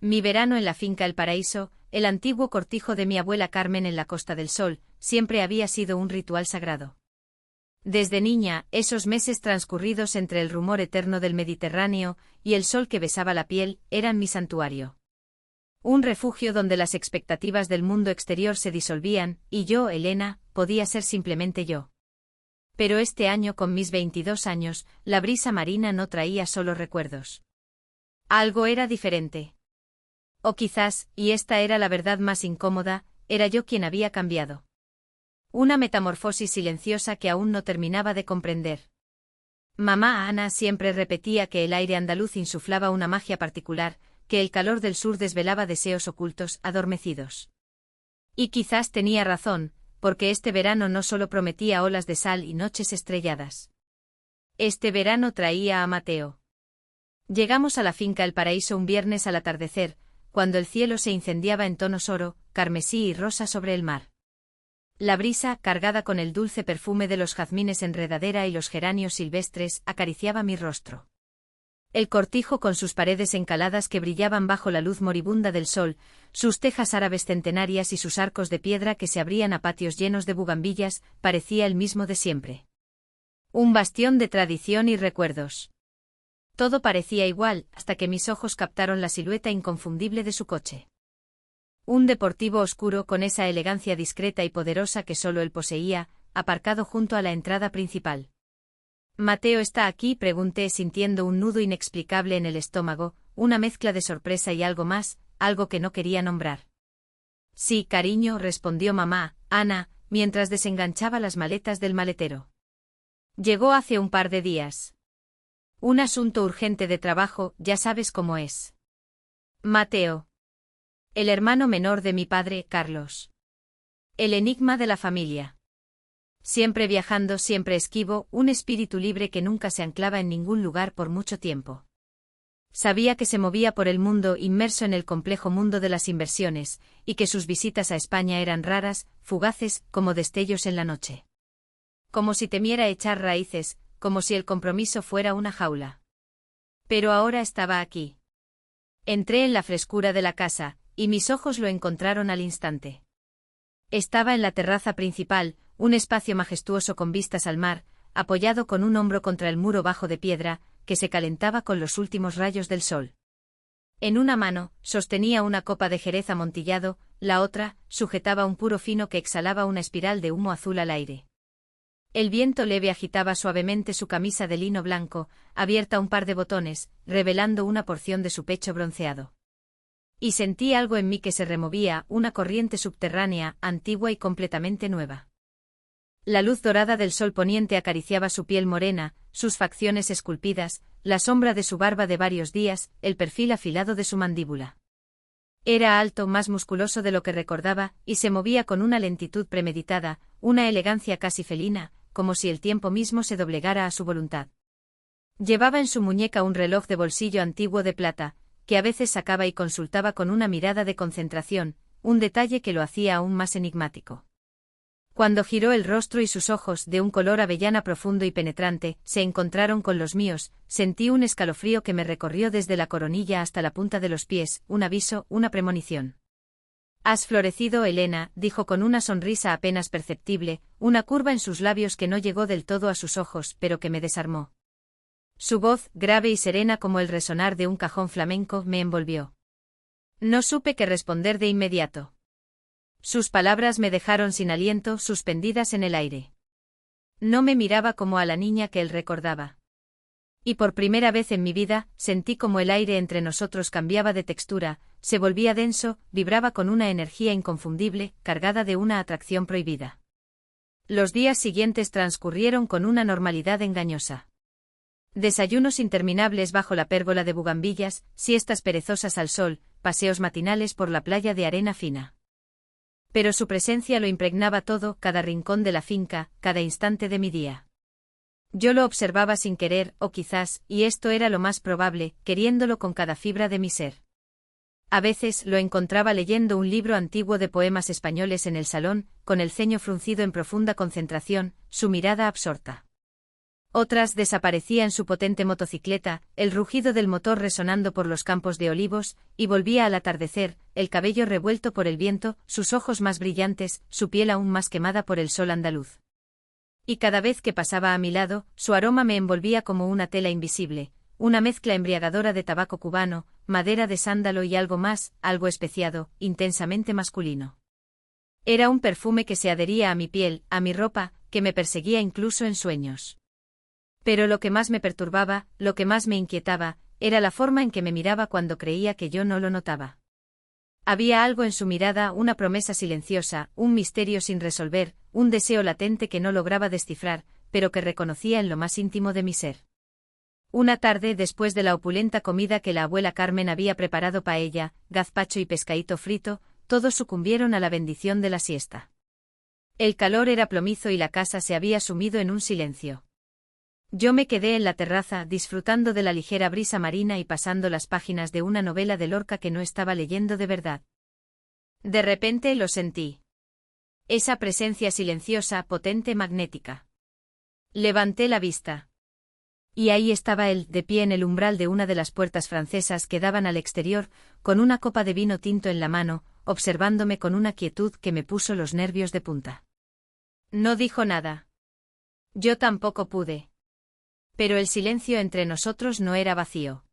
Mi verano en la finca El Paraíso, el antiguo cortijo de mi abuela Carmen en la Costa del Sol, siempre había sido un ritual sagrado. Desde niña, esos meses transcurridos entre el rumor eterno del Mediterráneo y el sol que besaba la piel, eran mi santuario. Un refugio donde las expectativas del mundo exterior se disolvían, y yo, Elena, podía ser simplemente yo. Pero este año, con mis 22 años, la brisa marina no traía solo recuerdos. Algo era diferente. O quizás, y esta era la verdad más incómoda, era yo quien había cambiado. Una metamorfosis silenciosa que aún no terminaba de comprender. Mamá Ana siempre repetía que el aire andaluz insuflaba una magia particular, que el calor del sur desvelaba deseos ocultos, adormecidos. Y quizás tenía razón, porque este verano no solo prometía olas de sal y noches estrelladas. Este verano traía a Mateo. Llegamos a la finca El Paraíso un viernes al atardecer, cuando el cielo se incendiaba en tonos oro, carmesí y rosa sobre el mar. La brisa, cargada con el dulce perfume de los jazmines enredadera y los geranios silvestres, acariciaba mi rostro. El cortijo con sus paredes encaladas que brillaban bajo la luz moribunda del sol, sus tejas árabes centenarias y sus arcos de piedra que se abrían a patios llenos de bugambillas, parecía el mismo de siempre. Un bastión de tradición y recuerdos. Todo parecía igual, hasta que mis ojos captaron la silueta inconfundible de su coche. Un deportivo oscuro con esa elegancia discreta y poderosa que solo él poseía, aparcado junto a la entrada principal. «¿Mateo está aquí?», pregunté sintiendo un nudo inexplicable en el estómago, una mezcla de sorpresa y algo más, algo que no quería nombrar. «Sí, cariño», respondió mamá, Ana, mientras desenganchaba las maletas del maletero. «Llegó hace un par de días. Un asunto urgente de trabajo, ya sabes cómo es. Mateo. El hermano menor de mi padre, Carlos. El enigma de la familia. Siempre viajando, siempre esquivo, un espíritu libre que nunca se anclaba en ningún lugar por mucho tiempo. Sabía que se movía por el mundo inmerso en el complejo mundo de las inversiones, y que sus visitas a España eran raras, fugaces, como destellos en la noche. Como si temiera echar raíces, como si el compromiso fuera una jaula. Pero ahora estaba aquí. Entré en la frescura de la casa, y mis ojos lo encontraron al instante. Estaba en la terraza principal, un espacio majestuoso con vistas al mar, apoyado con un hombro contra el muro bajo de piedra, que se calentaba con los últimos rayos del sol. En una mano, sostenía una copa de jerez amontillado, la otra, sujetaba un puro fino que exhalaba una espiral de humo azul al aire. El viento leve agitaba suavemente su camisa de lino blanco, abierta un par de botones, revelando una porción de su pecho bronceado. Y sentí algo en mí que se removía, una corriente subterránea, antigua y completamente nueva. La luz dorada del sol poniente acariciaba su piel morena, sus facciones esculpidas, la sombra de su barba de varios días, el perfil afilado de su mandíbula. Era alto, más musculoso de lo que recordaba, y se movía con una lentitud premeditada, una elegancia casi felina, como si el tiempo mismo se doblegara a su voluntad. Llevaba en su muñeca un reloj de bolsillo antiguo de plata, que a veces sacaba y consultaba con una mirada de concentración, un detalle que lo hacía aún más enigmático. Cuando giró el rostro y sus ojos, de un color avellana profundo y penetrante, se encontraron con los míos, sentí un escalofrío que me recorrió desde la coronilla hasta la punta de los pies, un aviso, una premonición. «Has florecido, Elena», dijo con una sonrisa apenas perceptible, una curva en sus labios que no llegó del todo a sus ojos, pero que me desarmó. Su voz, grave y serena como el resonar de un cajón flamenco, me envolvió. No supe qué responder de inmediato. Sus palabras me dejaron sin aliento, suspendidas en el aire. No me miraba como a la niña que él recordaba. Y por primera vez en mi vida, sentí como el aire entre nosotros cambiaba de textura, se volvía denso, vibraba con una energía inconfundible, cargada de una atracción prohibida. Los días siguientes transcurrieron con una normalidad engañosa. Desayunos interminables bajo la pérgola de bugambillas, siestas perezosas al sol, paseos matinales por la playa de arena fina. Pero su presencia lo impregnaba todo, cada rincón de la finca, cada instante de mi día. Yo lo observaba sin querer, o quizás, y esto era lo más probable, queriéndolo con cada fibra de mi ser. A veces lo encontraba leyendo un libro antiguo de poemas españoles en el salón, con el ceño fruncido en profunda concentración, su mirada absorta. Otras desaparecía en su potente motocicleta, el rugido del motor resonando por los campos de olivos, y volvía al atardecer, el cabello revuelto por el viento, sus ojos más brillantes, su piel aún más quemada por el sol andaluz. Y cada vez que pasaba a mi lado, su aroma me envolvía como una tela invisible, una mezcla embriagadora de tabaco cubano, madera de sándalo y algo más, algo especiado, intensamente masculino. Era un perfume que se adhería a mi piel, a mi ropa, que me perseguía incluso en sueños. Pero lo que más me perturbaba, lo que más me inquietaba, era la forma en que me miraba cuando creía que yo no lo notaba. Había algo en su mirada, una promesa silenciosa, un misterio sin resolver, un deseo latente que no lograba descifrar, pero que reconocía en lo más íntimo de mi ser. Una tarde, después de la opulenta comida que la abuela Carmen había preparado para ella, gazpacho y pescadito frito, todos sucumbieron a la bendición de la siesta. El calor era plomizo y la casa se había sumido en un silencio. Yo me quedé en la terraza disfrutando de la ligera brisa marina y pasando las páginas de una novela de Lorca que no estaba leyendo de verdad. De repente lo sentí. Esa presencia silenciosa, potente, magnética. Levanté la vista. Y ahí estaba él, de pie en el umbral de una de las puertas francesas que daban al exterior, con una copa de vino tinto en la mano, observándome con una quietud que me puso los nervios de punta. No dijo nada. Yo tampoco pude. Pero el silencio entre nosotros no era vacío.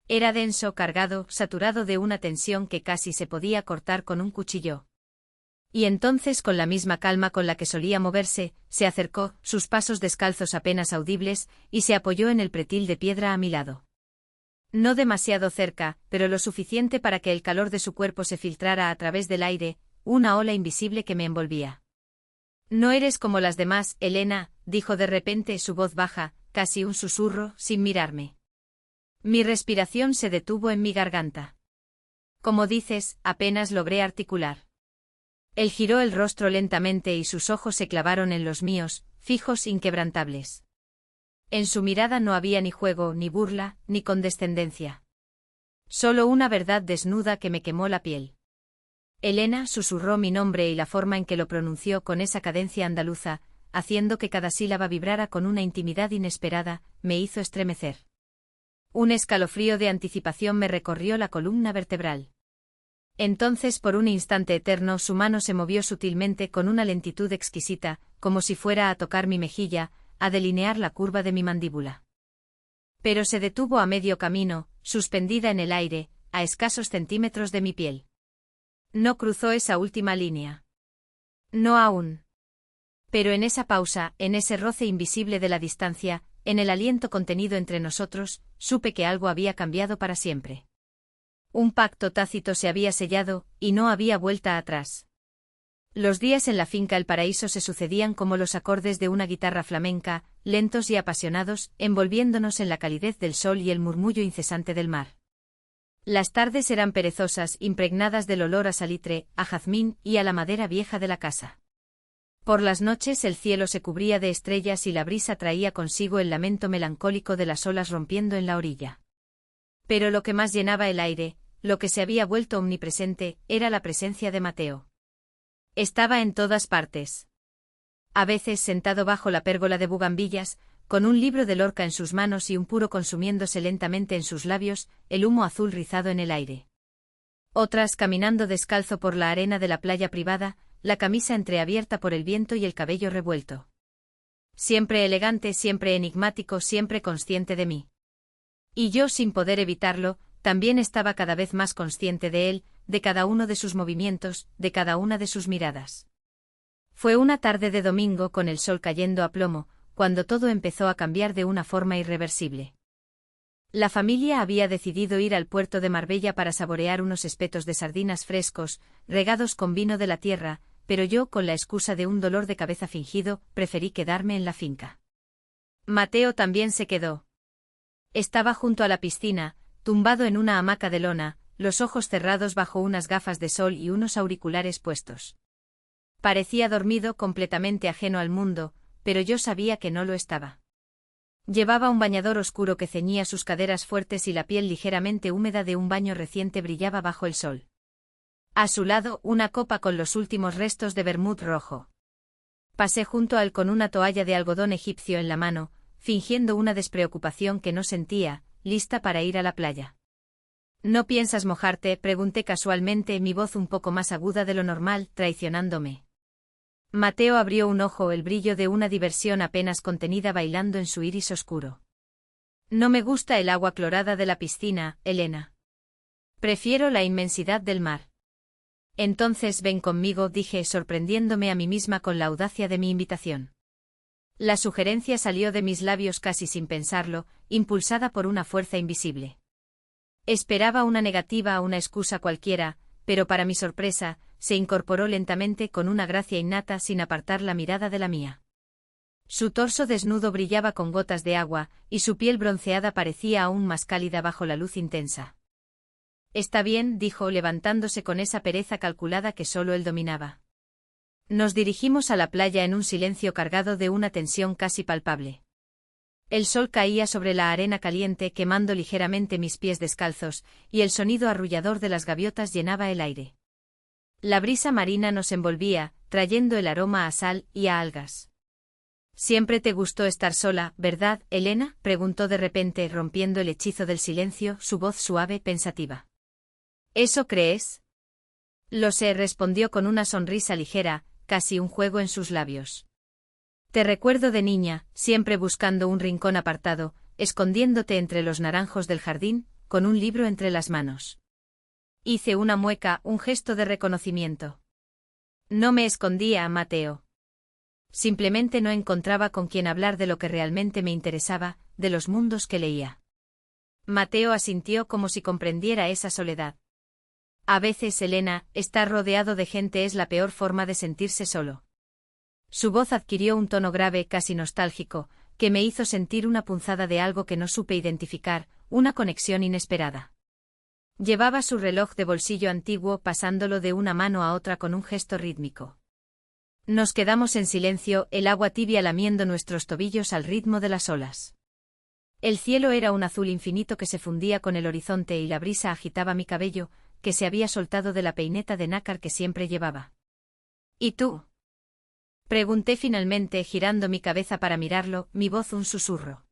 Era denso, cargado, saturado de una tensión que casi se podía cortar con un cuchillo. Y entonces, con la misma calma con la que solía moverse, se acercó, sus pasos descalzos apenas audibles, y se apoyó en el pretil de piedra a mi lado. No demasiado cerca, pero lo suficiente para que el calor de su cuerpo se filtrara a través del aire, una ola invisible que me envolvía. No eres como las demás, Elena, dijo de repente su voz baja, casi un susurro, sin mirarme. Mi respiración se detuvo en mi garganta. Como dices, apenas logré articular. Él giró el rostro lentamente y sus ojos se clavaron en los míos, fijos, inquebrantables. En su mirada no había ni juego, ni burla, ni condescendencia. Solo una verdad desnuda que me quemó la piel. Elena, susurró mi nombre y la forma en que lo pronunció con esa cadencia andaluza, haciendo que cada sílaba vibrara con una intimidad inesperada, me hizo estremecer. Un escalofrío de anticipación me recorrió la columna vertebral. Entonces, por un instante eterno, su mano se movió sutilmente con una lentitud exquisita, como si fuera a tocar mi mejilla, a delinear la curva de mi mandíbula. Pero se detuvo a medio camino, suspendida en el aire, a escasos centímetros de mi piel. No cruzó esa última línea. No aún. Pero en esa pausa, en ese roce invisible de la distancia, en el aliento contenido entre nosotros, supe que algo había cambiado para siempre. Un pacto tácito se había sellado, y no había vuelta atrás. Los días en la finca El Paraíso se sucedían como los acordes de una guitarra flamenca, lentos y apasionados, envolviéndonos en la calidez del sol y el murmullo incesante del mar. Las tardes eran perezosas, impregnadas del olor a salitre, a jazmín y a la madera vieja de la casa. Por las noches el cielo se cubría de estrellas y la brisa traía consigo el lamento melancólico de las olas rompiendo en la orilla. Pero lo que más llenaba el aire, lo que se había vuelto omnipresente, era la presencia de Mateo. Estaba en todas partes. A veces sentado bajo la pérgola de bugambillas, con un libro de Lorca en sus manos y un puro consumiéndose lentamente en sus labios, el humo azul rizado en el aire. Otras caminando descalzo por la arena de la playa privada, la camisa entreabierta por el viento y el cabello revuelto. Siempre elegante, siempre enigmático, siempre consciente de mí. Y yo, sin poder evitarlo, también estaba cada vez más consciente de él, de cada uno de sus movimientos, de cada una de sus miradas. Fue una tarde de domingo con el sol cayendo a plomo, cuando todo empezó a cambiar de una forma irreversible. La familia había decidido ir al puerto de Marbella para saborear unos espetos de sardinas frescos, regados con vino de la tierra, pero yo, con la excusa de un dolor de cabeza fingido, preferí quedarme en la finca. Mateo también se quedó. Estaba junto a la piscina, tumbado en una hamaca de lona, los ojos cerrados bajo unas gafas de sol y unos auriculares puestos. Parecía dormido, completamente ajeno al mundo, pero yo sabía que no lo estaba. Llevaba un bañador oscuro que ceñía sus caderas fuertes y la piel ligeramente húmeda de un baño reciente brillaba bajo el sol. A su lado, una copa con los últimos restos de vermut rojo. Pasé junto a él con una toalla de algodón egipcio en la mano, fingiendo una despreocupación que no sentía, lista para ir a la playa. ¿No piensas mojarte?, pregunté casualmente, mi voz un poco más aguda de lo normal, traicionándome. Mateo abrió un ojo, el brillo de una diversión apenas contenida bailando en su iris oscuro. No me gusta el agua clorada de la piscina, Elena. Prefiero la inmensidad del mar. Entonces ven conmigo, dije, sorprendiéndome a mí misma con la audacia de mi invitación. La sugerencia salió de mis labios casi sin pensarlo, impulsada por una fuerza invisible. Esperaba una negativa, una excusa cualquiera, pero para mi sorpresa, se incorporó lentamente con una gracia innata sin apartar la mirada de la mía. Su torso desnudo brillaba con gotas de agua, y su piel bronceada parecía aún más cálida bajo la luz intensa. Está bien, dijo, levantándose con esa pereza calculada que solo él dominaba. Nos dirigimos a la playa en un silencio cargado de una tensión casi palpable. El sol caía sobre la arena caliente quemando ligeramente mis pies descalzos, y el sonido arrullador de las gaviotas llenaba el aire. La brisa marina nos envolvía, trayendo el aroma a sal y a algas. «Siempre te gustó estar sola, ¿verdad, Elena?», preguntó de repente, rompiendo el hechizo del silencio, su voz suave, pensativa. «¿Eso crees?». «Lo sé», respondió con una sonrisa ligera, casi un juego en sus labios. «Te recuerdo de niña, siempre buscando un rincón apartado, escondiéndote entre los naranjos del jardín, con un libro entre las manos». Hice una mueca, un gesto de reconocimiento. No me escondía, Mateo. Simplemente no encontraba con quien hablar de lo que realmente me interesaba, de los mundos que leía. Mateo asintió como si comprendiera esa soledad. A veces, Elena, estar rodeado de gente es la peor forma de sentirse solo. Su voz adquirió un tono grave, casi nostálgico, que me hizo sentir una punzada de algo que no supe identificar, una conexión inesperada. Llevaba su reloj de bolsillo antiguo pasándolo de una mano a otra con un gesto rítmico. Nos quedamos en silencio, el agua tibia lamiendo nuestros tobillos al ritmo de las olas. El cielo era un azul infinito que se fundía con el horizonte y la brisa agitaba mi cabello, que se había soltado de la peineta de nácar que siempre llevaba. ¿Y tú?, pregunté finalmente, girando mi cabeza para mirarlo, mi voz un susurro.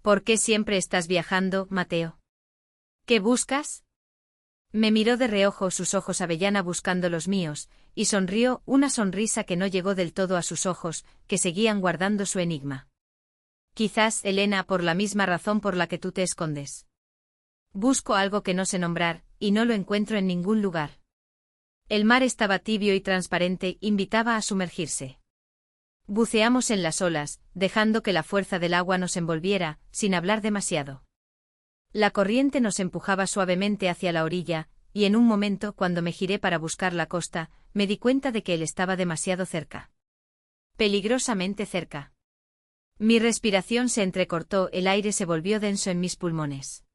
¿Por qué siempre estás viajando, Mateo? ¿Qué buscas? Me miró de reojo, sus ojos avellana buscando los míos, y sonrió, una sonrisa que no llegó del todo a sus ojos, que seguían guardando su enigma. Quizás, Elena, por la misma razón por la que tú te escondes. Busco algo que no sé nombrar, y no lo encuentro en ningún lugar. El mar estaba tibio y transparente, invitaba a sumergirse. Buceamos en las olas, dejando que la fuerza del agua nos envolviera, sin hablar demasiado. La corriente nos empujaba suavemente hacia la orilla, y en un momento, cuando me giré para buscar la costa, me di cuenta de que él estaba demasiado cerca. Peligrosamente cerca. Mi respiración se entrecortó, el aire se volvió denso en mis pulmones.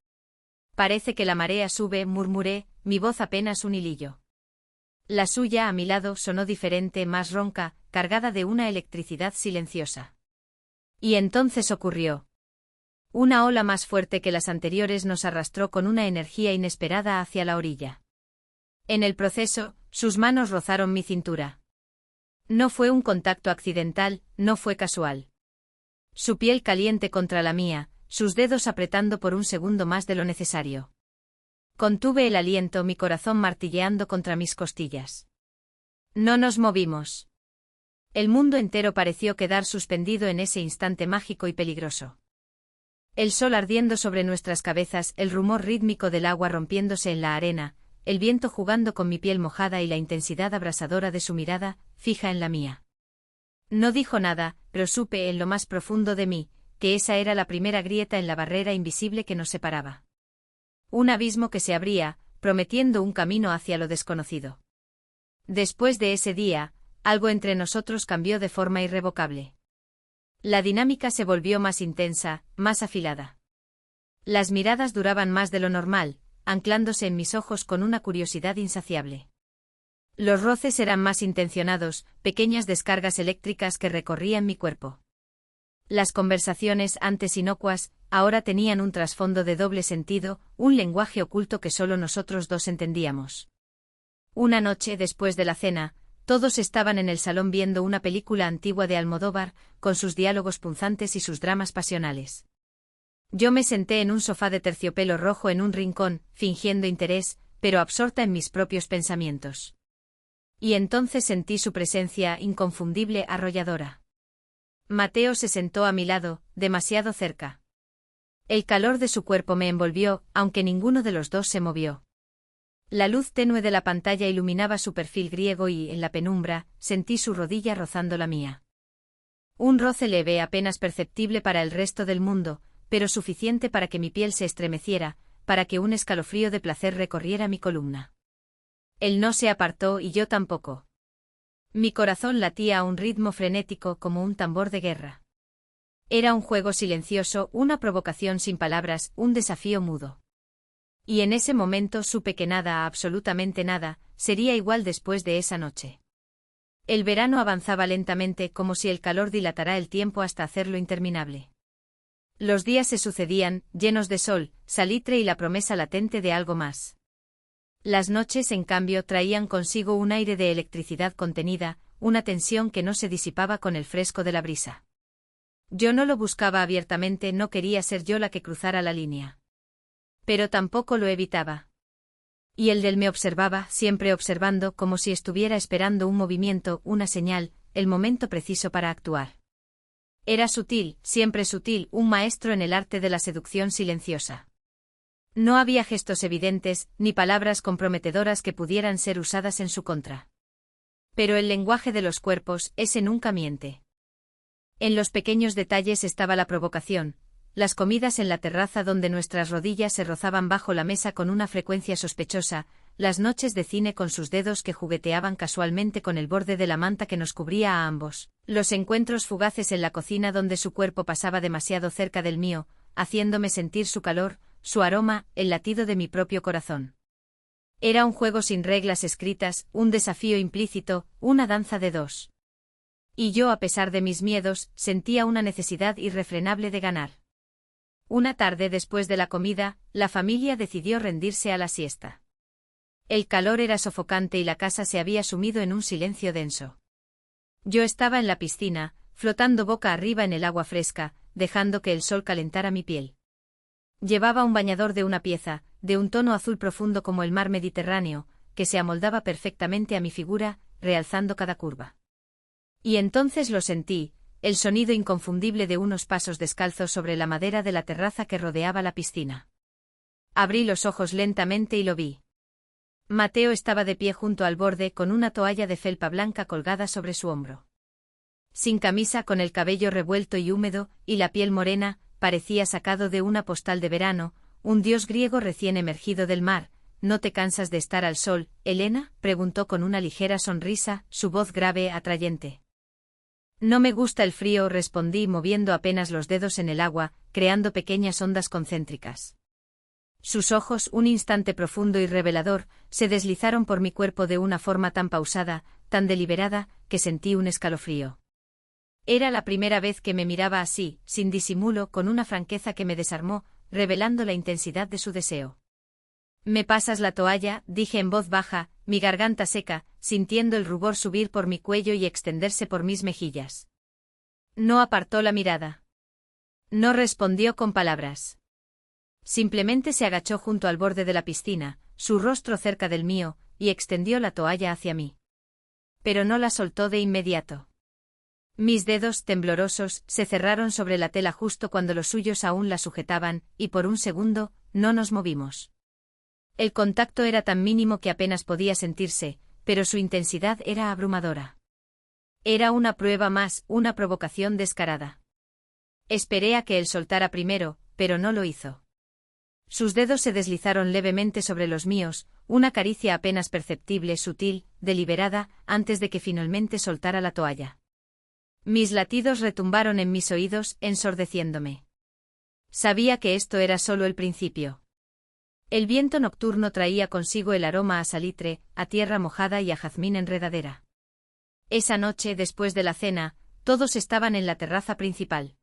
Parece que la marea sube, murmuré, mi voz apenas un hilillo. La suya a mi lado sonó diferente, más ronca, cargada de una electricidad silenciosa. Y entonces ocurrió. Una ola más fuerte que las anteriores nos arrastró con una energía inesperada hacia la orilla. En el proceso, sus manos rozaron mi cintura. No fue un contacto accidental, no fue casual. Su piel caliente contra la mía, sus dedos apretando por un segundo más de lo necesario. Contuve el aliento, mi corazón martilleando contra mis costillas. No nos movimos. El mundo entero pareció quedar suspendido en ese instante mágico y peligroso. El sol ardiendo sobre nuestras cabezas, el rumor rítmico del agua rompiéndose en la arena, el viento jugando con mi piel mojada y la intensidad abrasadora de su mirada, fija en la mía. No dijo nada, pero supe en lo más profundo de mí, que esa era la primera grieta en la barrera invisible que nos separaba. Un abismo que se abría, prometiendo un camino hacia lo desconocido. Después de ese día, algo entre nosotros cambió de forma irrevocable. La dinámica se volvió más intensa, más afilada. Las miradas duraban más de lo normal, anclándose en mis ojos con una curiosidad insaciable. Los roces eran más intencionados, pequeñas descargas eléctricas que recorrían mi cuerpo. Las conversaciones, antes inocuas, ahora tenían un trasfondo de doble sentido, un lenguaje oculto que solo nosotros dos entendíamos. Una noche después de la cena, Todos estaban en el salón viendo una película antigua de Almodóvar, con sus diálogos punzantes y sus dramas pasionales. Yo me senté en un sofá de terciopelo rojo en un rincón, fingiendo interés, pero absorta en mis propios pensamientos. Y entonces sentí su presencia inconfundible, arrolladora. Mateo se sentó a mi lado, demasiado cerca. El calor de su cuerpo me envolvió, aunque ninguno de los dos se movió. La luz tenue de la pantalla iluminaba su perfil griego y, en la penumbra, sentí su rodilla rozando la mía. Un roce leve, apenas perceptible para el resto del mundo, pero suficiente para que mi piel se estremeciera, para que un escalofrío de placer recorriera mi columna. Él no se apartó y yo tampoco. Mi corazón latía a un ritmo frenético como un tambor de guerra. Era un juego silencioso, una provocación sin palabras, un desafío mudo. Y en ese momento supe que nada, absolutamente nada, sería igual después de esa noche. El verano avanzaba lentamente como si el calor dilatara el tiempo hasta hacerlo interminable. Los días se sucedían, llenos de sol, salitre y la promesa latente de algo más. Las noches, en cambio, traían consigo un aire de electricidad contenida, una tensión que no se disipaba con el fresco de la brisa. Yo no lo buscaba abiertamente, no quería ser yo la que cruzara la línea. Pero tampoco lo evitaba. Y el del me observaba, siempre observando, como si estuviera esperando un movimiento, una señal, el momento preciso para actuar. Era sutil, siempre sutil, un maestro en el arte de la seducción silenciosa. No había gestos evidentes, ni palabras comprometedoras que pudieran ser usadas en su contra. Pero el lenguaje de los cuerpos, ese nunca miente. En los pequeños detalles estaba la provocación. Las comidas en la terraza donde nuestras rodillas se rozaban bajo la mesa con una frecuencia sospechosa, las noches de cine con sus dedos que jugueteaban casualmente con el borde de la manta que nos cubría a ambos, los encuentros fugaces en la cocina donde su cuerpo pasaba demasiado cerca del mío, haciéndome sentir su calor, su aroma, el latido de mi propio corazón. Era un juego sin reglas escritas, un desafío implícito, una danza de dos. Y yo, a pesar de mis miedos, sentía una necesidad irrefrenable de ganar. Una tarde después de la comida, la familia decidió rendirse a la siesta. El calor era sofocante y la casa se había sumido en un silencio denso. Yo estaba en la piscina, flotando boca arriba en el agua fresca, dejando que el sol calentara mi piel. Llevaba un bañador de una pieza, de un tono azul profundo como el mar Mediterráneo, que se amoldaba perfectamente a mi figura, realzando cada curva. Y entonces lo sentí, el sonido inconfundible de unos pasos descalzos sobre la madera de la terraza que rodeaba la piscina. Abrí los ojos lentamente y lo vi. Mateo estaba de pie junto al borde con una toalla de felpa blanca colgada sobre su hombro. Sin camisa, con el cabello revuelto y húmedo, y la piel morena, parecía sacado de una postal de verano, un dios griego recién emergido del mar. ¿No te cansas de estar al sol, Elena?, preguntó con una ligera sonrisa, su voz grave, atrayente. No me gusta el frío, respondí moviendo apenas los dedos en el agua, creando pequeñas ondas concéntricas. Sus ojos, un instante profundo y revelador, se deslizaron por mi cuerpo de una forma tan pausada, tan deliberada, que sentí un escalofrío. Era la primera vez que me miraba así, sin disimulo, con una franqueza que me desarmó, revelando la intensidad de su deseo. «¿Me pasas la toalla?», dije en voz baja, mi garganta seca, sintiendo el rubor subir por mi cuello y extenderse por mis mejillas. No apartó la mirada. No respondió con palabras. Simplemente se agachó junto al borde de la piscina, su rostro cerca del mío, y extendió la toalla hacia mí. Pero no la soltó de inmediato. Mis dedos, temblorosos, se cerraron sobre la tela justo cuando los suyos aún la sujetaban, y por un segundo, no nos movimos. El contacto era tan mínimo que apenas podía sentirse, pero su intensidad era abrumadora. Era una prueba más, una provocación descarada. Esperé a que él soltara primero, pero no lo hizo. Sus dedos se deslizaron levemente sobre los míos, una caricia apenas perceptible, sutil, deliberada, antes de que finalmente soltara la toalla. Mis latidos retumbaron en mis oídos, ensordeciéndome. Sabía que esto era solo el principio. El viento nocturno traía consigo el aroma a salitre, a tierra mojada y a jazmín enredadera. Esa noche, después de la cena, todos estaban en la terraza principal.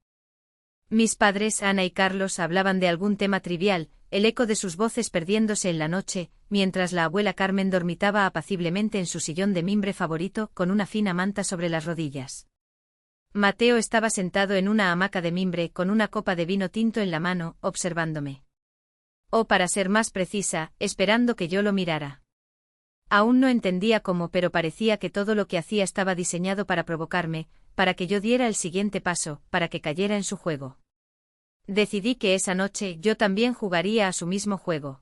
Mis padres, Ana y Carlos, hablaban de algún tema trivial, el eco de sus voces perdiéndose en la noche, mientras la abuela Carmen dormitaba apaciblemente en su sillón de mimbre favorito con una fina manta sobre las rodillas. Mateo estaba sentado en una hamaca de mimbre con una copa de vino tinto en la mano, observándome. O para ser más precisa, esperando que yo lo mirara. Aún no entendía cómo, pero parecía que todo lo que hacía estaba diseñado para provocarme, para que yo diera el siguiente paso, para que cayera en su juego. Decidí que esa noche yo también jugaría a su mismo juego.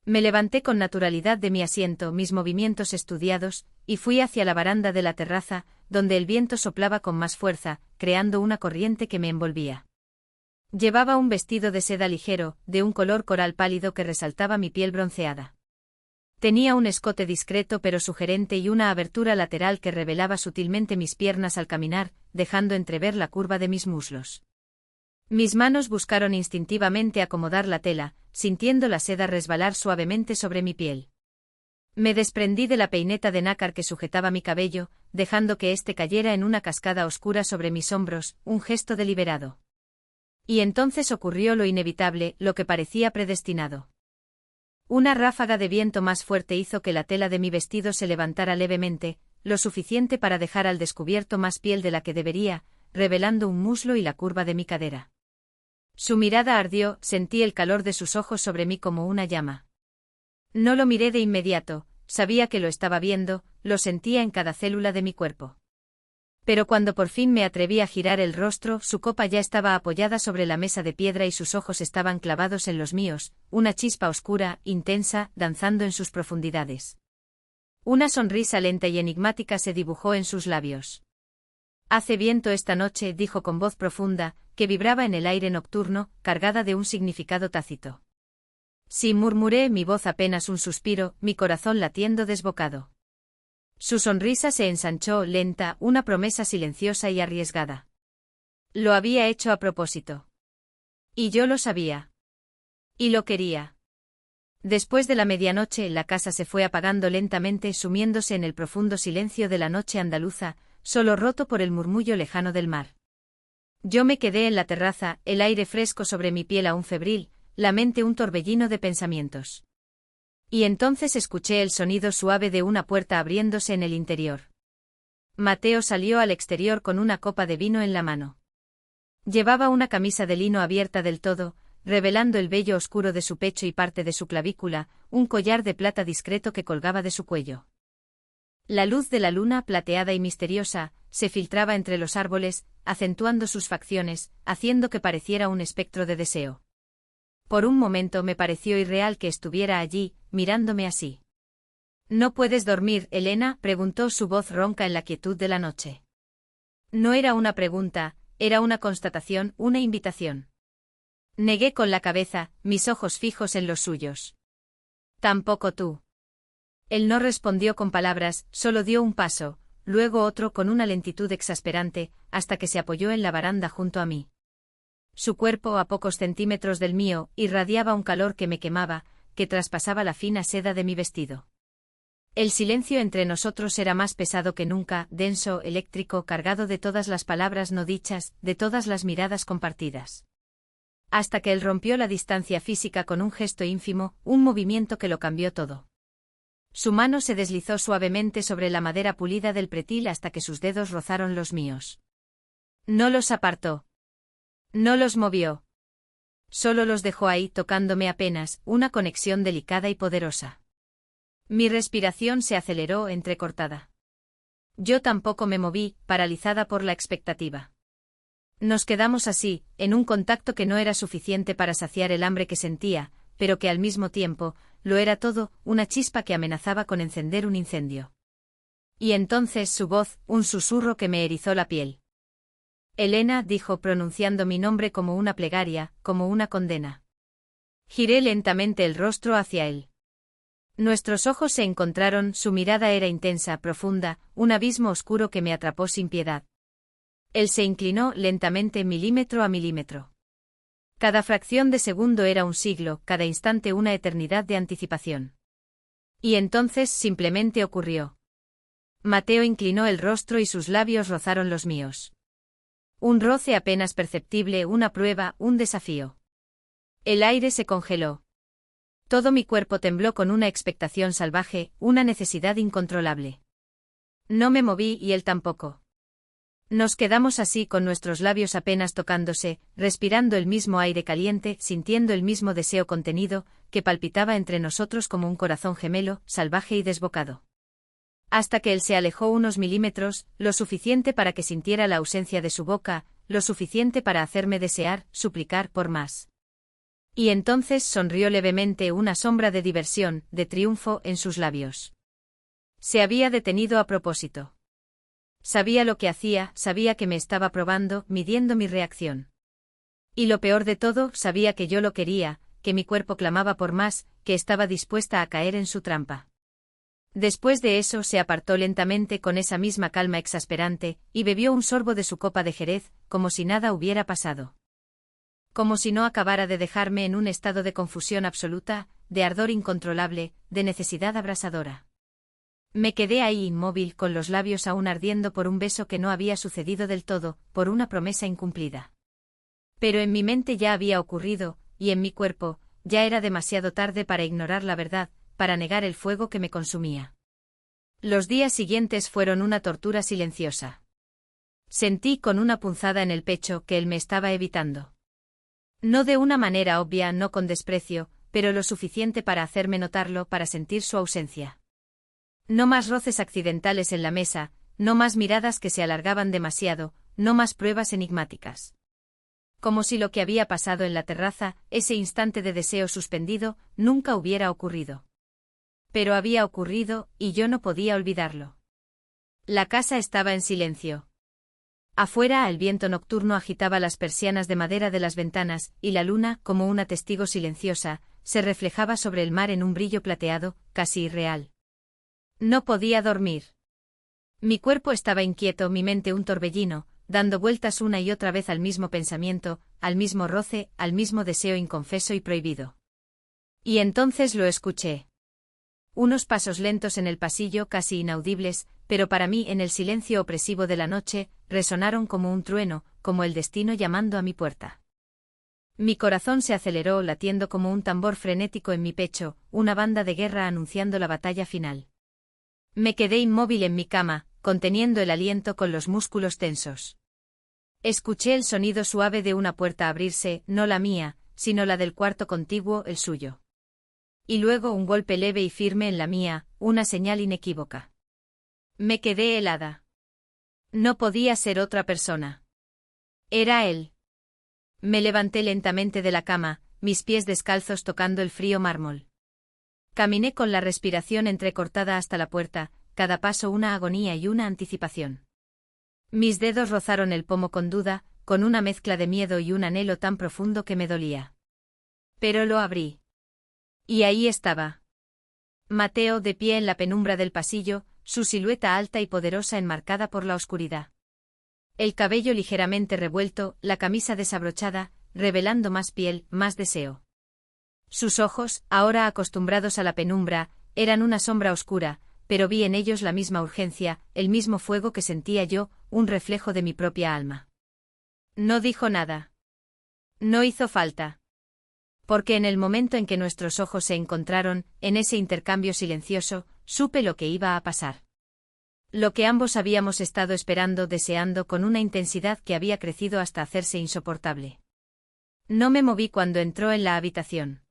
Me levanté con naturalidad de mi asiento, mis movimientos estudiados, y fui hacia la baranda de la terraza, donde el viento soplaba con más fuerza, creando una corriente que me envolvía. Llevaba un vestido de seda ligero, de un color coral pálido que resaltaba mi piel bronceada. Tenía un escote discreto pero sugerente y una abertura lateral que revelaba sutilmente mis piernas al caminar, dejando entrever la curva de mis muslos. Mis manos buscaron instintivamente acomodar la tela, sintiendo la seda resbalar suavemente sobre mi piel. Me desprendí de la peineta de nácar que sujetaba mi cabello, dejando que éste cayera en una cascada oscura sobre mis hombros, un gesto deliberado. Y entonces ocurrió lo inevitable, lo que parecía predestinado. Una ráfaga de viento más fuerte hizo que la tela de mi vestido se levantara levemente, lo suficiente para dejar al descubierto más piel de la que debería, revelando un muslo y la curva de mi cadera. Su mirada ardió, sentí el calor de sus ojos sobre mí como una llama. No lo miré de inmediato, sabía que lo estaba viendo, lo sentía en cada célula de mi cuerpo. Pero cuando por fin me atreví a girar el rostro, su copa ya estaba apoyada sobre la mesa de piedra y sus ojos estaban clavados en los míos, una chispa oscura, intensa, danzando en sus profundidades. Una sonrisa lenta y enigmática se dibujó en sus labios. «Hace viento esta noche», dijo con voz profunda, que vibraba en el aire nocturno, cargada de un significado tácito. Sí, murmuré, mi voz apenas un suspiro, mi corazón latiendo desbocado. Su sonrisa se ensanchó, lenta, una promesa silenciosa y arriesgada. Lo había hecho a propósito. Y yo lo sabía. Y lo quería. Después de la medianoche, la casa se fue apagando lentamente, sumiéndose en el profundo silencio de la noche andaluza, solo roto por el murmullo lejano del mar. Yo me quedé en la terraza, el aire fresco sobre mi piel aún febril, la mente un torbellino de pensamientos. Y entonces escuché el sonido suave de una puerta abriéndose en el interior. Mateo salió al exterior con una copa de vino en la mano. Llevaba una camisa de lino abierta del todo, revelando el vello oscuro de su pecho y parte de su clavícula, un collar de plata discreto que colgaba de su cuello. La luz de la luna, plateada y misteriosa, se filtraba entre los árboles, acentuando sus facciones, haciendo que pareciera un espectro de deseo. Por un momento me pareció irreal que estuviera allí, mirándome así. «¿No puedes dormir, Elena?», preguntó su voz ronca en la quietud de la noche. No era una pregunta, era una constatación, una invitación. Negué con la cabeza, mis ojos fijos en los suyos. «Tampoco tú». Él no respondió con palabras, solo dio un paso, luego otro con una lentitud exasperante, hasta que se apoyó en la baranda junto a mí. Su cuerpo, a pocos centímetros del mío, irradiaba un calor que me quemaba, que traspasaba la fina seda de mi vestido. El silencio entre nosotros era más pesado que nunca, denso, eléctrico, cargado de todas las palabras no dichas, de todas las miradas compartidas. Hasta que él rompió la distancia física con un gesto ínfimo, un movimiento que lo cambió todo. Su mano se deslizó suavemente sobre la madera pulida del pretil hasta que sus dedos rozaron los míos. No los apartó. No los movió. Solo los dejó ahí tocándome apenas, una conexión delicada y poderosa. Mi respiración se aceleró, entrecortada. Yo tampoco me moví, paralizada por la expectativa. Nos quedamos así, en un contacto que no era suficiente para saciar el hambre que sentía, pero que al mismo tiempo, lo era todo, una chispa que amenazaba con encender un incendio. Y entonces su voz, un susurro que me erizó la piel. «Elena», dijo pronunciando mi nombre como una plegaria, como una condena. Giré lentamente el rostro hacia él. Nuestros ojos se encontraron, su mirada era intensa, profunda, un abismo oscuro que me atrapó sin piedad. Él se inclinó lentamente milímetro a milímetro. Cada fracción de segundo era un siglo, cada instante una eternidad de anticipación. Y entonces simplemente ocurrió. Mateo inclinó el rostro y sus labios rozaron los míos. Un roce apenas perceptible, una prueba, un desafío. El aire se congeló. Todo mi cuerpo tembló con una expectación salvaje, una necesidad incontrolable. No me moví y él tampoco. Nos quedamos así con nuestros labios apenas tocándose, respirando el mismo aire caliente, sintiendo el mismo deseo contenido, que palpitaba entre nosotros como un corazón gemelo, salvaje y desbocado. Hasta que él se alejó unos milímetros, lo suficiente para que sintiera la ausencia de su boca, lo suficiente para hacerme desear, suplicar por más. Y entonces sonrió levemente una sombra de diversión, de triunfo, en sus labios. Se había detenido a propósito. Sabía lo que hacía, sabía que me estaba probando, midiendo mi reacción. Y lo peor de todo, sabía que yo lo quería, que mi cuerpo clamaba por más, que estaba dispuesta a caer en su trampa. Después de eso se apartó lentamente con esa misma calma exasperante, y bebió un sorbo de su copa de jerez, como si nada hubiera pasado. Como si no acabara de dejarme en un estado de confusión absoluta, de ardor incontrolable, de necesidad abrasadora. Me quedé ahí inmóvil con los labios aún ardiendo por un beso que no había sucedido del todo, por una promesa incumplida. Pero en mi mente ya había ocurrido, y en mi cuerpo, ya era demasiado tarde para ignorar la verdad, para negar el fuego que me consumía. Los días siguientes fueron una tortura silenciosa. Sentí con una punzada en el pecho que él me estaba evitando. No de una manera obvia, no con desprecio, pero lo suficiente para hacerme notarlo, para sentir su ausencia. No más roces accidentales en la mesa, no más miradas que se alargaban demasiado, no más pruebas enigmáticas. Como si lo que había pasado en la terraza, ese instante de deseo suspendido, nunca hubiera ocurrido. Pero había ocurrido, y yo no podía olvidarlo. La casa estaba en silencio. Afuera el viento nocturno agitaba las persianas de madera de las ventanas, y la luna, como una testigo silenciosa, se reflejaba sobre el mar en un brillo plateado, casi irreal. No podía dormir. Mi cuerpo estaba inquieto, mi mente un torbellino, dando vueltas una y otra vez al mismo pensamiento, al mismo roce, al mismo deseo inconfeso y prohibido. Y entonces lo escuché. Unos pasos lentos en el pasillo, casi inaudibles, pero para mí en el silencio opresivo de la noche, resonaron como un trueno, como el destino llamando a mi puerta. Mi corazón se aceleró latiendo como un tambor frenético en mi pecho, una banda de guerra anunciando la batalla final. Me quedé inmóvil en mi cama, conteniendo el aliento con los músculos tensos. Escuché el sonido suave de una puerta abrirse, no la mía, sino la del cuarto contiguo, el suyo. Y luego un golpe leve y firme en la mía, una señal inequívoca. Me quedé helada. No podía ser otra persona. Era él. Me levanté lentamente de la cama, mis pies descalzos tocando el frío mármol. Caminé con la respiración entrecortada hasta la puerta, cada paso una agonía y una anticipación. Mis dedos rozaron el pomo con duda, con una mezcla de miedo y un anhelo tan profundo que me dolía. Pero lo abrí. Y ahí estaba. Mateo de pie en la penumbra del pasillo, su silueta alta y poderosa enmarcada por la oscuridad. El cabello ligeramente revuelto, la camisa desabrochada, revelando más piel, más deseo. Sus ojos, ahora acostumbrados a la penumbra, eran una sombra oscura, pero vi en ellos la misma urgencia, el mismo fuego que sentía yo, un reflejo de mi propia alma. No dijo nada. No hizo falta. Porque en el momento en que nuestros ojos se encontraron, en ese intercambio silencioso, supe lo que iba a pasar. Lo que ambos habíamos estado esperando, deseando con una intensidad que había crecido hasta hacerse insoportable. No me moví cuando entró en la habitación.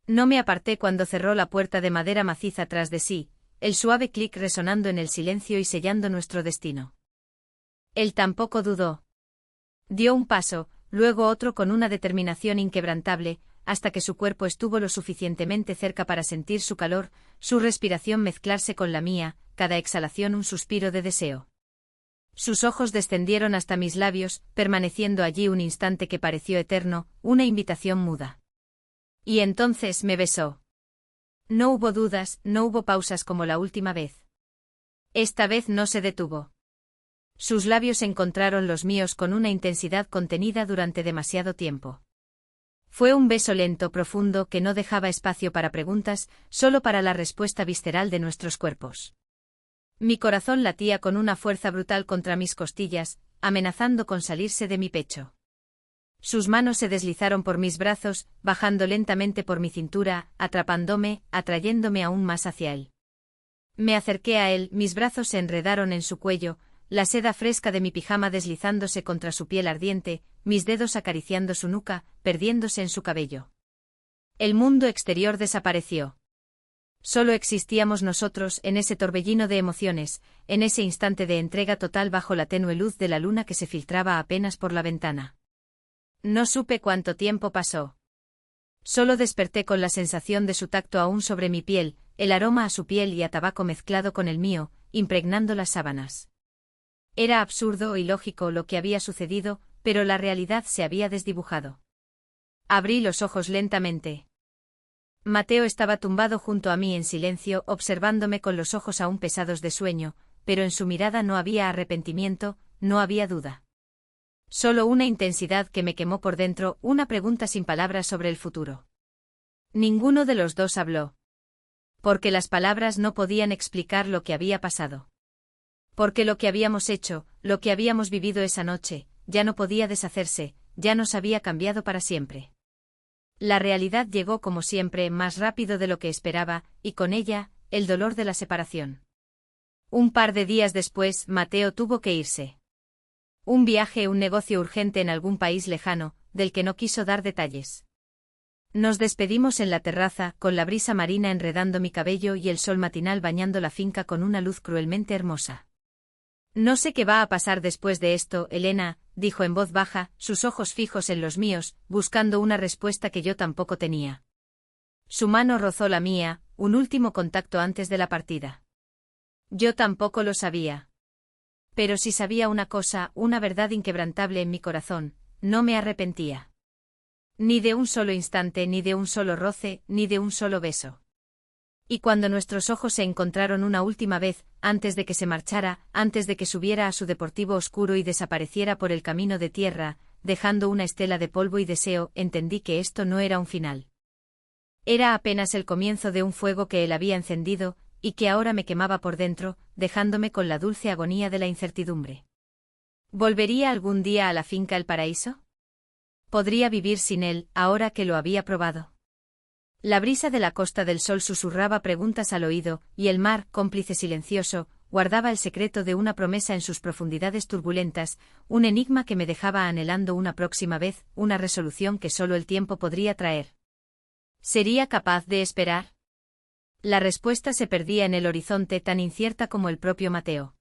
No me aparté cuando cerró la puerta de madera maciza tras de sí, el suave clic resonando en el silencio y sellando nuestro destino. Él tampoco dudó. Dio un paso, luego otro con una determinación inquebrantable, hasta que su cuerpo estuvo lo suficientemente cerca para sentir su calor, su respiración mezclarse con la mía, cada exhalación un suspiro de deseo. Sus ojos descendieron hasta mis labios, permaneciendo allí un instante que pareció eterno, una invitación muda. Y entonces me besó. No hubo dudas, no hubo pausas como la última vez. Esta vez no se detuvo. Sus labios encontraron los míos con una intensidad contenida durante demasiado tiempo. Fue un beso lento, profundo, que no dejaba espacio para preguntas, solo para la respuesta visceral de nuestros cuerpos. Mi corazón latía con una fuerza brutal contra mis costillas, amenazando con salirse de mi pecho. Sus manos se deslizaron por mis brazos, bajando lentamente por mi cintura, atrapándome, atrayéndome aún más hacia él. Me acerqué a él, mis brazos se enredaron en su cuello, la seda fresca de mi pijama deslizándose contra su piel ardiente, mis dedos acariciando su nuca, perdiéndose en su cabello. El mundo exterior desapareció. Solo existíamos nosotros en ese torbellino de emociones, en ese instante de entrega total bajo la tenue luz de la luna que se filtraba apenas por la ventana. No supe cuánto tiempo pasó. Solo desperté con la sensación de su tacto aún sobre mi piel, el aroma a su piel y a tabaco mezclado con el mío, impregnando las sábanas. Era absurdo y lógico lo que había sucedido, pero la realidad se había desdibujado. Abrí los ojos lentamente. Mateo estaba tumbado junto a mí en silencio, observándome con los ojos aún pesados de sueño, pero en su mirada no había arrepentimiento, no había duda. Solo una intensidad que me quemó por dentro, una pregunta sin palabras sobre el futuro. Ninguno de los dos habló. Porque las palabras no podían explicar lo que había pasado. Porque lo que habíamos hecho, lo que habíamos vivido esa noche, ya no podía deshacerse, ya nos había cambiado para siempre. La realidad llegó como siempre, más rápido de lo que esperaba, y con ella, el dolor de la separación. Un par de días después, Mateo tuvo que irse. Un viaje, un negocio urgente en algún país lejano, del que no quiso dar detalles. Nos despedimos en la terraza, con la brisa marina enredando mi cabello y el sol matinal bañando la finca con una luz cruelmente hermosa. No sé qué va a pasar después de esto, Elena, dijo en voz baja, sus ojos fijos en los míos, buscando una respuesta que yo tampoco tenía. Su mano rozó la mía, un último contacto antes de la partida. Yo tampoco lo sabía. Pero sí sabía una cosa, una verdad inquebrantable en mi corazón, no me arrepentía. Ni de un solo instante, ni de un solo roce, ni de un solo beso. Y cuando nuestros ojos se encontraron una última vez, antes de que se marchara, antes de que subiera a su deportivo oscuro y desapareciera por el camino de tierra, dejando una estela de polvo y deseo, entendí que esto no era un final. Era apenas el comienzo de un fuego que él había encendido, y que ahora me quemaba por dentro, dejándome con la dulce agonía de la incertidumbre. ¿Volvería algún día a la finca El Paraíso? ¿Podría vivir sin él, ahora que lo había probado? La brisa de la Costa del Sol susurraba preguntas al oído, y el mar, cómplice silencioso, guardaba el secreto de una promesa en sus profundidades turbulentas, un enigma que me dejaba anhelando una próxima vez, una resolución que solo el tiempo podría traer. ¿Sería capaz de esperar? La respuesta se perdía en el horizonte tan incierta como el propio Mateo.